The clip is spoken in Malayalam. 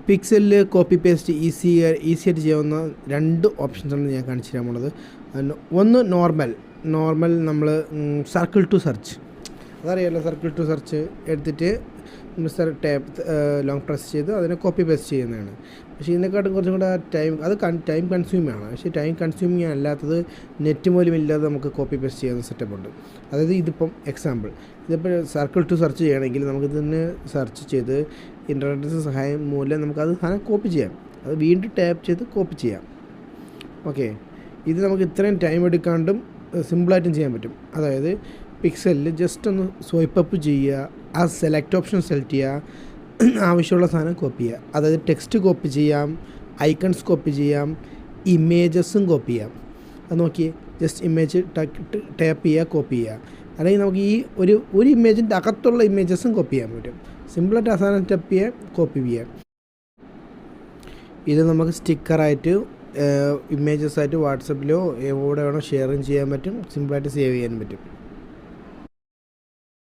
പിക്സലിൽ കോപ്പി പേസ്റ്റ് ഈസിയായിട്ട് ചെയ്യാവുന്ന 2 ഓപ്ഷൻസാണ് ഞാൻ കാണിച്ചു തരാൻ പോണത്. ഒന്ന് നോർമൽ നമ്മൾ സർക്കിൾ ടു സെർച്ച്, അതറിയാമല്ലോ. സർക്കിൾ ടു സെർച്ച് എടുത്തിട്ട് ലോങ് പ്രസ് ചെയ്ത് അതിനെ കോപ്പി പേസ്റ്റ് ചെയ്യുന്നതാണ്. പക്ഷേ ഇതിനെക്കാട്ടും കുറച്ചും കൂടെ ടൈം കൺസ്യൂമിംഗ് ആണ്. പക്ഷേ ടൈം കൺസ്യൂമിംഗ് അല്ലാത്തത് നെറ്റ് പോലും ഇല്ലാതെ നമുക്ക് കോപ്പി പേസ്റ്റ് ചെയ്യുന്ന സെറ്റപ്പ് ഉണ്ട്. അതായത് ഇതിപ്പം എക്സാമ്പിൾ, ഇതിപ്പോൾ സർക്കിൾ ടു സെർച്ച് ചെയ്യണമെങ്കിൽ നമുക്കിതിന് സെർച്ച് ചെയ്ത് ഇൻ്റർനെറ്റ് സഹായം മൂലം നമുക്കത് സാധനം കോപ്പി ചെയ്യാം. അത് വീണ്ടും ടാപ്പ് ചെയ്ത് കോപ്പി ചെയ്യാം. ഓക്കെ, ഇത് നമുക്ക് ഇത്രയും ടൈം എടുക്കാണ്ടും സിമ്പിളായിട്ടും ചെയ്യാൻ പറ്റും. അതായത് പിക്സലിൽ ജസ്റ്റ് ഒന്ന് സ്വൈപ്പ് അപ്പ് ചെയ്യുക, ആ സെലക്ട് ഓപ്ഷൻ സെലക്ട് ചെയ്യുക, ആവശ്യമുള്ള സാധനം കോപ്പി ചെയ്യുക. അതായത് ടെക്സ്റ്റ് കോപ്പി ചെയ്യാം, ഐക്കൺസ് കോപ്പി ചെയ്യാം, ഇമേജസും കോപ്പി ചെയ്യാം. അത് നോക്കിയേ, ജസ്റ്റ് ഇമേജ് ടാപ്പ് ചെയ്യുക, കോപ്പി ചെയ്യുക. അല്ലെങ്കിൽ നമുക്ക് ഈ ഒരു ഇമേജിൻ്റെ അകത്തുള്ള ഇമേജസും കോപ്പി ചെയ്യാൻ പറ്റും. സിമ്പിളായിട്ട് ആ സാധനം ടാപ്പ് ചെയ്യുക, കോപ്പി ചെയ്യാം. ഇത് നമുക്ക് സ്റ്റിക്കറായിട്ട് ഇമേജസായിട്ട് വാട്സപ്പിലോ എവിടെ വേണോ ഷെയറും ചെയ്യാൻ പറ്റും. സിമ്പിളായിട്ട് സേവ് ചെയ്യാൻ പറ്റും.